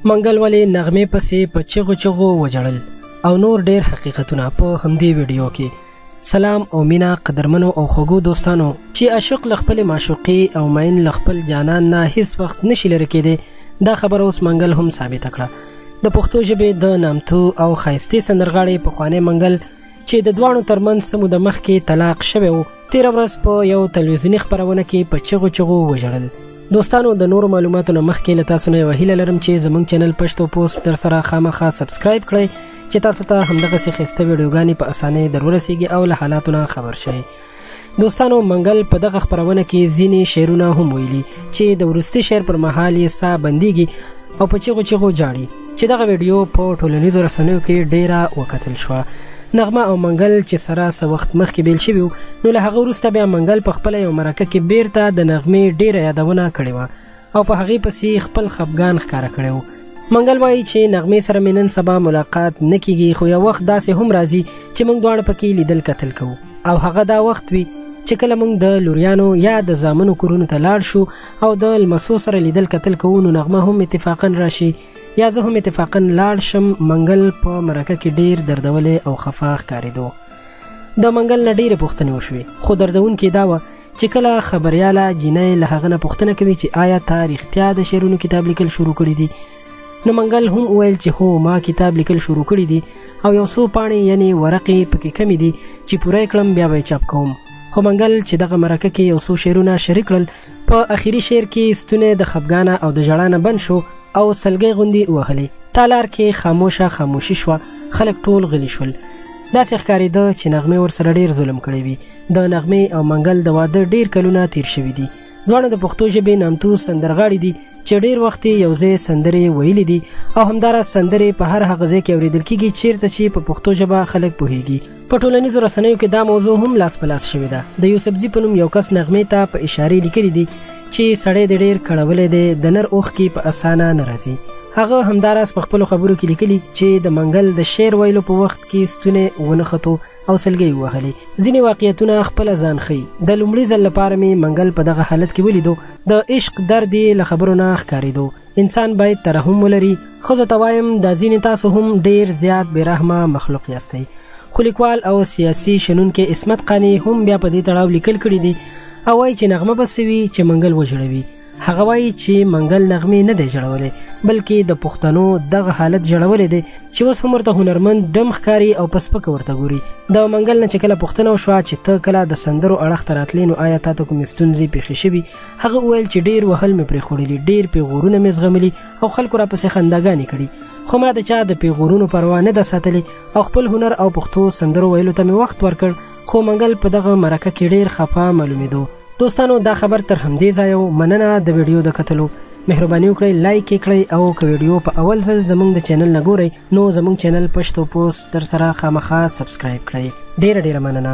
منګل ولې نغمې پسې په چغو چغو وجړل او نور ډیر حقیقتونه په همدې ویډیو کې. سلام او مینا قدرمنو او خوږو دوستانو چې عاشق لخپل معشوقي او مین لخپل جانان نه هیڅ وخت نشي لري کېده. دا خبر اوس منګل هم ثابت کړه. د پښتو ژبې د نامتو او خایستې سندرغاړي پخوانی منګل چې د دوانو ترمنځ سمو د مخ کې طلاق شوی و، تیر ورځ په یو تلویزیوني خبرونه کې په چغو چغو وژړل. دوستانو د نورو معلوماتو نه مخکې له تاسو نه یو هیله لرم چې زموږ چینل پښتو پوسټ در سره خامخا سبسکرایب کړئ چې تاسو ته همدغسې ښایسته ویډیوګانې په اسانۍ در ورسیږي او له حالاتو نه خبر شئ. دوستانو منګل په دغه خپرونه کې ځینې شعرونه هم ویلي چې د وروستي شعر پر مهال یې ساه بندیږي او په چغو چغو جاړي، چې دغه ویډیو په ټولنیزو رسنیو کې ډیره وکتل شوه. نغمه او منګل چې سره څه وخت مخکې بیل شوي نو له هغه وروسته بیا منګل په خپله یو مرکه کې بیرته د نغمې ډیره یادونه کړې وه او په هغې پسې خپل خفګان ښکاره کړی و. منګل وایي چې نغمې سره مې نن سبا ملاقات نه کیږي، خو یو وخت داسې هم راځي چې موږ دواړه پکې لیدل کتل کوو او هغه دا وخت وي چې کله موږ د لوریانو یا د زامنو کورونو ته لاړ شو او د لمسو سره لیدل کتل کوو نو نغمه هم اتفاقا راشي یا زه هم اتفاقا لاړ شم. منګل په مرکه کې ډیر دردولې او خفه ښکارېدو. د منګل نه ډیرې پوښتنې وشوې، خو دردونکې دا وه چې کله خبریاله جینۍ له هغه نه پوښتنه کوي چې آیا تا رښتیا د شعرونو کتاب لیکل شروع کړي دي، نو منګل هم وویل چې هو ما کتاب لیکل شروع کړي دي او یو څو پاڼې یعنې ورقې پکې کمې دي چې پوره یې کړم بیا به یې چاپ کوم. خو منګل چې دغه مرکه کې یو څو شعرونه شریک کړل، په اخري شعر کې ستونی د خفګانه او د ژړا نه بند شو او سلګۍ غوندې وهلې. تالار کې خاموشه خاموشي شوه، خلک ټول غلي شول. داسې ښکارېده چې نغمې ورسره ډېر ظلم کړی وي. د نغمې او منګل د واده ډېر کلونه تیر شوي دي. دواړه د پښتو ژبې نامتو سندرغاړي دي چې ډېر وخت یې یو ځای سندرې ویلي دي او همداراز سندرې په هر هغه ځای کې اورېدل کېږي چیرته چې په پښتو ژبه خلک پوهېږي. په ټولنیزو رسنیو کې دا موضوع هم لاس په لاس شوې ده. د یوسفزي په نوم یو کس نغمې ته په اشارې لیکلي دي چې سړی د ډېر کړولی دی، د نر اوښکې په اسانه نه راځي. هغه همداراز په خپلو خبرو کې لیکلي چې د منګل د شعر ویلو په وخت کې ستونی ونښتو او سلګۍ ووهلې. ځینې واقعیتونه خپله ځان ښیي. د لومړي ځل لپاره مې منګل په دغه حالت کې ولیدو. د عشق درد یې له خبرو نه ښکارېدو. انسان باید ترحم ولري. ښځو ته وایم دا ځینې تاسو هم ډېر زیات بېرحمه مخلوق یاستئ. خو لیکوال او سیاسي شنونکی عصمت قانع هم بیا په دې تړاو لیکل کړي دي او وایي چې نغمه به څه وي چې منګل وژړوي. هغه وایي چې منګل نغمې نه دی جوړولی بلکې د پښتنو دغه حالت جوړولی دی چې اوس هم ورته هنرمند ډم ښکاري او په سپکه ورته ګوري. د منګل نه چې کله پوښتنه وشوه چې ته کله د سندرو اړخ ته راتلې نو آیا تا ته کومې ستونزې پېښې شوي، هغه وویل چې ډېر وهل مې پرېښودلي، ډېر پیغورونه مې زغملي او خلکو راپسې خنداګانې کړي، خو ما د چا د پیغورونو پروا نه ده ساتلې او خپل هنر او پښتو سندرو ویلو ته مې وخت ورکړ. خو منګل په دغه مرکه کې ډېر خفه معلومېدو. دوستانو دا خبر تر همدې ځایه مننه د ویډیو د کتلو. مهرباني وکړئ لایک یې کړئ او که ویډیو په اول ځل زموږ د چینل نه ګورئ نو زموږ چینل پښتو پوسټ در سره خامخا سبسکرایب کړئ. ډیره ډیره مننه.